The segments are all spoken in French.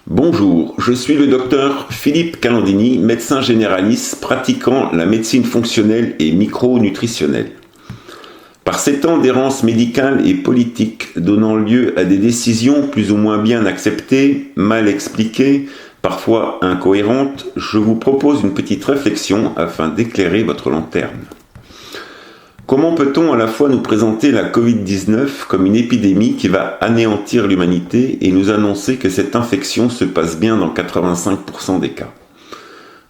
Bonjour, je suis le docteur Philippe Calandini, médecin généraliste pratiquant la médecine fonctionnelle et micronutritionnelle. Par ces temps d'errance médicale et politique donnant lieu à des décisions plus ou moins bien acceptées, mal expliquées, parfois incohérentes, je vous propose une petite réflexion afin d'éclairer votre lanterne. Comment peut-on à la fois nous présenter la Covid-19 comme une épidémie qui va anéantir l'humanité et nous annoncer que cette infection se passe bien dans 85% des cas?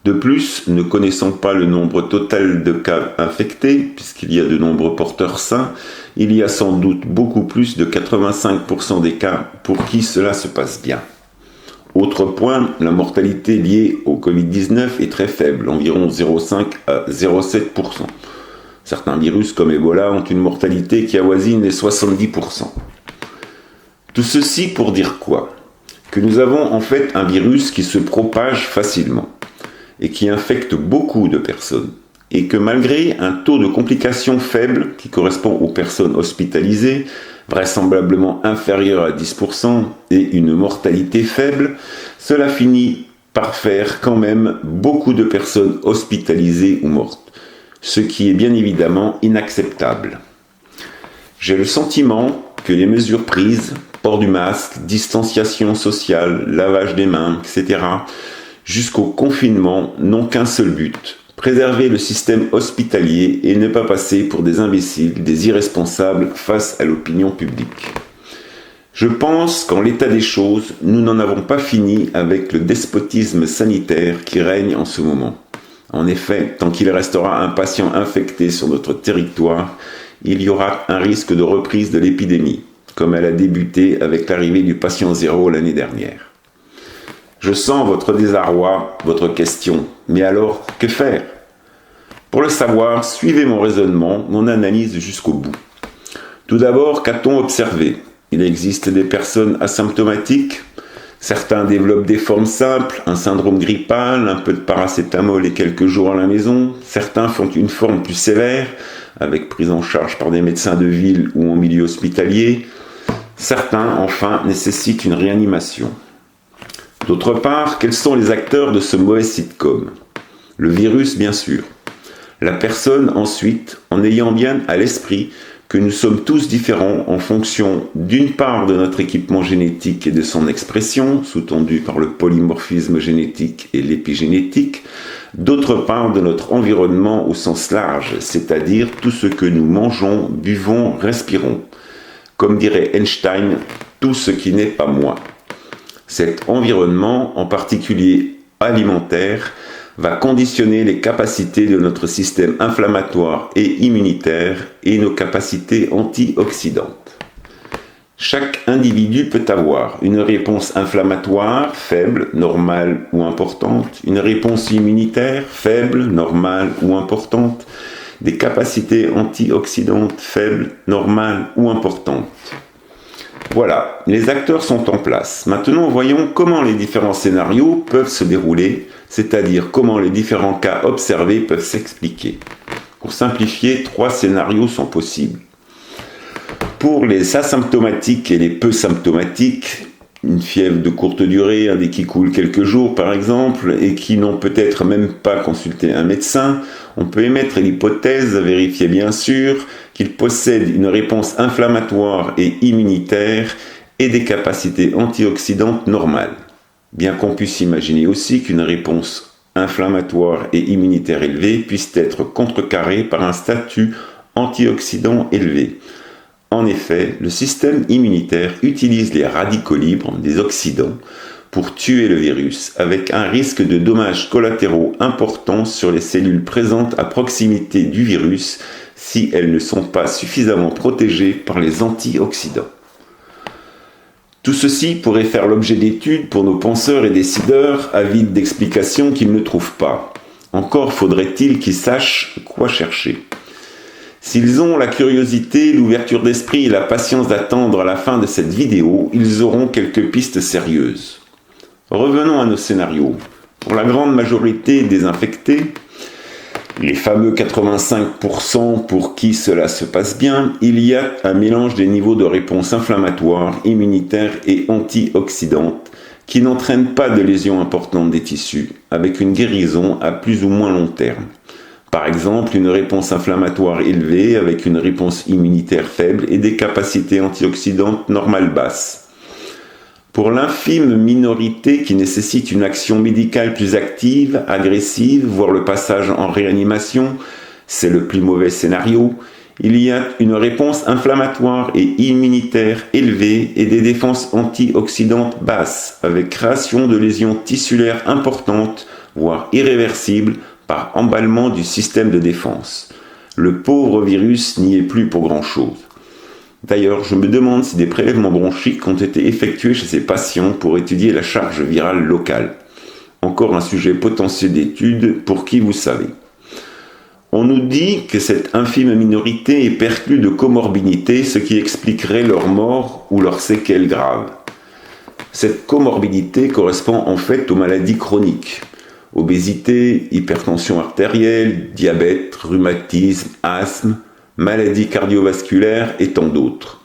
De plus, ne connaissant pas le nombre total de cas infectés, puisqu'il y a de nombreux porteurs sains, il y a sans doute beaucoup plus de 85% des cas pour qui cela se passe bien. Autre point, la mortalité liée au Covid-19 est très faible, environ 0,5 à 0,7%. Certains virus comme Ebola ont une mortalité qui avoisine les 70%. Tout ceci pour dire quoi? Que nous avons en fait un virus qui se propage facilement et qui infecte beaucoup de personnes. Et que malgré un taux de complications faible qui correspond aux personnes hospitalisées, vraisemblablement inférieur à 10%, et une mortalité faible, cela finit par faire quand même beaucoup de personnes hospitalisées ou mortes. Ce qui est bien évidemment inacceptable. J'ai le sentiment que les mesures prises, port du masque, distanciation sociale, lavage des mains, etc., jusqu'au confinement n'ont qu'un seul but, préserver le système hospitalier et ne pas passer pour des imbéciles, des irresponsables face à l'opinion publique. Je pense qu'en l'état des choses, nous n'en avons pas fini avec le despotisme sanitaire qui règne en ce moment. En effet, tant qu'il restera un patient infecté sur notre territoire, il y aura un risque de reprise de l'épidémie, comme elle a débuté avec l'arrivée du patient zéro l'année dernière. Je sens votre désarroi, votre question, mais alors, que faire? Pour le savoir, suivez mon raisonnement, mon analyse jusqu'au bout. Tout d'abord, qu'a-t-on observé? Il existe des personnes asymptomatiques. Certains développent des formes simples, un syndrome grippal, un peu de paracétamol et quelques jours à la maison. Certains font une forme plus sévère, avec prise en charge par des médecins de ville ou en milieu hospitalier. Certains, enfin, nécessitent une réanimation. D'autre part, quels sont les acteurs de ce mauvais sitcom? Le virus, bien sûr. La personne, ensuite, en ayant bien à l'esprit que nous sommes tous différents en fonction d'une part de notre équipement génétique et de son expression, sous-tendu par le polymorphisme génétique et l'épigénétique, d'autre part de notre environnement au sens large, c'est-à-dire tout ce que nous mangeons, buvons, respirons. Comme dirait Einstein, tout ce qui n'est pas moi. Cet environnement, en particulier alimentaire, va conditionner les capacités de notre système inflammatoire et immunitaire et nos capacités antioxydantes. Chaque individu peut avoir une réponse inflammatoire faible, normale ou importante, une réponse immunitaire faible, normale ou importante, des capacités antioxydantes faibles, normales ou importantes. Voilà, les acteurs sont en place. Maintenant, voyons comment les différents scénarios peuvent se dérouler, c'est-à-dire comment les différents cas observés peuvent s'expliquer. Pour simplifier, 3 scénarios sont possibles. Pour les asymptomatiques et les peu symptomatiques, une fièvre de courte durée, un nez qui coule quelques jours par exemple, et qui n'ont peut-être même pas consulté un médecin, on peut émettre l'hypothèse, à vérifier bien sûr, qu'ils possèdent une réponse inflammatoire et immunitaire et des capacités antioxydantes normales. Bien qu'on puisse imaginer aussi qu'une réponse inflammatoire et immunitaire élevée puisse être contrecarrée par un statut antioxydant élevé. En effet, le système immunitaire utilise les radicaux libres, des oxydants, pour tuer le virus, avec un risque de dommages collatéraux importants sur les cellules présentes à proximité du virus si elles ne sont pas suffisamment protégées par les antioxydants. Tout ceci pourrait faire l'objet d'études pour nos penseurs et décideurs avides d'explications qu'ils ne trouvent pas. Encore faudrait-il qu'ils sachent quoi chercher. S'ils ont la curiosité, l'ouverture d'esprit et la patience d'attendre à la fin de cette vidéo, ils auront quelques pistes sérieuses. Revenons à nos scénarios. Pour la grande majorité des infectés, les fameux 85% pour qui cela se passe bien, il y a un mélange des niveaux de réponse inflammatoire, immunitaire et antioxydante qui n'entraîne pas de lésions importantes des tissus, avec une guérison à plus ou moins long terme. Par exemple, une réponse inflammatoire élevée avec une réponse immunitaire faible et des capacités antioxydantes normales basses. Pour l'infime minorité qui nécessite une action médicale plus active, agressive, voire le passage en réanimation, c'est le plus mauvais scénario, il y a une réponse inflammatoire et immunitaire élevée et des défenses antioxydantes basses, avec création de lésions tissulaires importantes, voire irréversibles, par emballement du système de défense. Le pauvre virus n'y est plus pour grand-chose. D'ailleurs, je me demande si des prélèvements bronchiques ont été effectués chez ces patients pour étudier la charge virale locale. Encore un sujet potentiel d'étude pour qui vous savez. On nous dit que cette infime minorité est perclue de comorbidité, ce qui expliquerait leur mort ou leurs séquelles graves. Cette comorbidité correspond en fait aux maladies chroniques. Obésité, hypertension artérielle, diabète, rhumatisme, asthme, maladies cardiovasculaires et tant d'autres.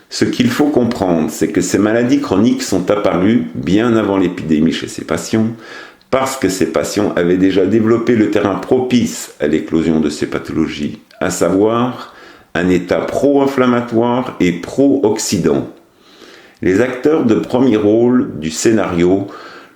Ce qu'il faut comprendre, c'est que ces maladies chroniques sont apparues bien avant l'épidémie chez ces patients, parce que ces patients avaient déjà développé le terrain propice à l'éclosion de ces pathologies, à savoir un état pro-inflammatoire et pro-oxydant. Les acteurs de premier rôle du scénario,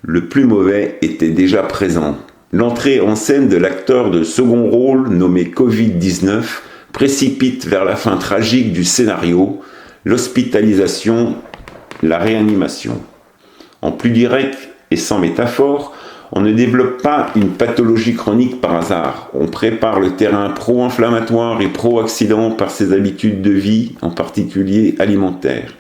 le plus mauvais, étaient déjà présents. L'entrée en scène de l'acteur de second rôle, nommé Covid-19, précipite vers la fin tragique du scénario, l'hospitalisation, la réanimation. En plus direct et sans métaphore, on ne développe pas une pathologie chronique par hasard. On prépare le terrain pro-inflammatoire et pro-oxydant par ses habitudes de vie, en particulier alimentaires.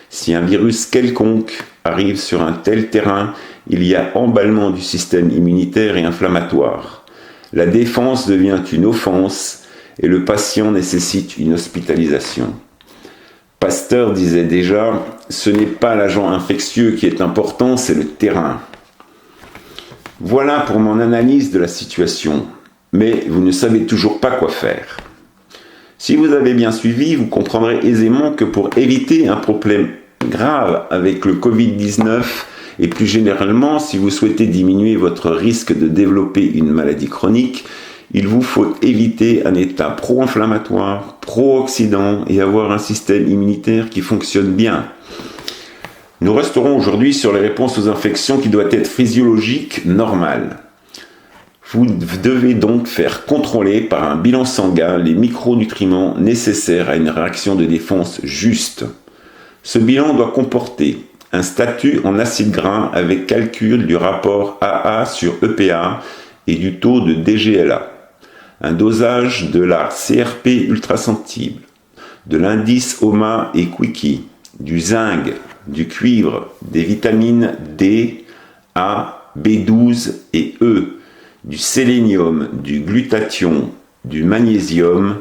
Si un virus quelconque arrive sur un tel terrain, il y a emballement du système immunitaire et inflammatoire. La défense devient une offense et le patient nécessite une hospitalisation. Pasteur disait déjà, ce n'est pas l'agent infectieux qui est important, c'est le terrain. Voilà pour mon analyse de la situation, mais vous ne savez toujours pas quoi faire. Si vous avez bien suivi, vous comprendrez aisément que pour éviter un problème grave avec le Covid-19 et plus généralement, si vous souhaitez diminuer votre risque de développer une maladie chronique, il vous faut éviter un état pro-inflammatoire, pro-oxydant et avoir un système immunitaire qui fonctionne bien. Nous resterons aujourd'hui sur les réponses aux infections qui doivent être physiologiques, normales. Vous devez donc faire contrôler par un bilan sanguin les micronutriments nécessaires à une réaction de défense juste. Ce bilan doit comporter un statut en acide gras avec calcul du rapport AA sur EPA et du taux de DGLA, un dosage de la CRP ultrasensible, de l'indice OMA et Quickie, du zinc, du cuivre, des vitamines D, A, B12 et E, du sélénium, du glutathion, du magnésium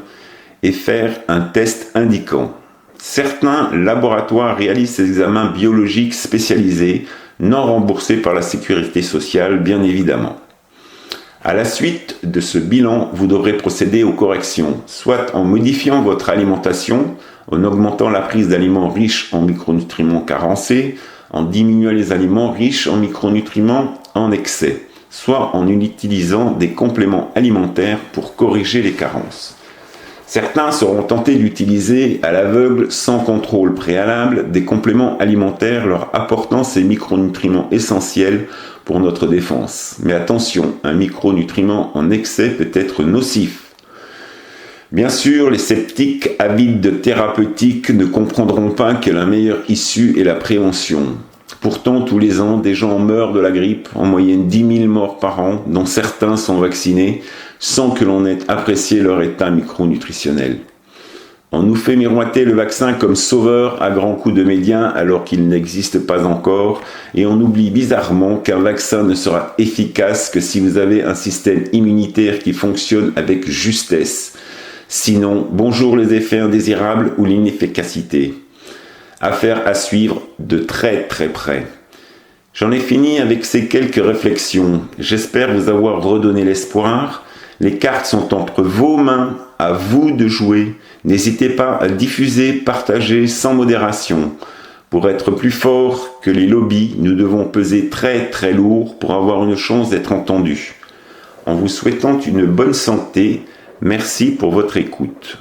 et faire un test indiquant. Certains laboratoires réalisent ces examens biologiques spécialisés, non remboursés par la sécurité sociale, bien évidemment. À la suite de ce bilan, vous devrez procéder aux corrections, soit en modifiant votre alimentation, en augmentant la prise d'aliments riches en micronutriments carencés, en diminuant les aliments riches en micronutriments en excès, soit en utilisant des compléments alimentaires pour corriger les carences. Certains seront tentés d'utiliser à l'aveugle, sans contrôle préalable, des compléments alimentaires leur apportant ces micronutriments essentiels pour notre défense. Mais attention, un micronutriment en excès peut être nocif. Bien sûr, les sceptiques avides de thérapeutique ne comprendront pas que la meilleure issue est la prévention. Pourtant, tous les ans, des gens meurent de la grippe, en moyenne 10 000 morts par an, dont certains sont vaccinés, sans que l'on ait apprécié leur état micronutritionnel. On nous fait miroiter le vaccin comme sauveur à grands coups de médias alors qu'il n'existe pas encore, et on oublie bizarrement qu'un vaccin ne sera efficace que si vous avez un système immunitaire qui fonctionne avec justesse. Sinon, bonjour les effets indésirables ou l'inefficacité. Affaire à suivre de très très près. J'en ai fini avec ces quelques réflexions. J'espère vous avoir redonné l'espoir. Les cartes sont entre vos mains, à vous de jouer. N'hésitez pas à diffuser, partager sans modération. Pour être plus forts que les lobbies, nous devons peser très très lourd pour avoir une chance d'être entendus. En vous souhaitant une bonne santé, merci pour votre écoute.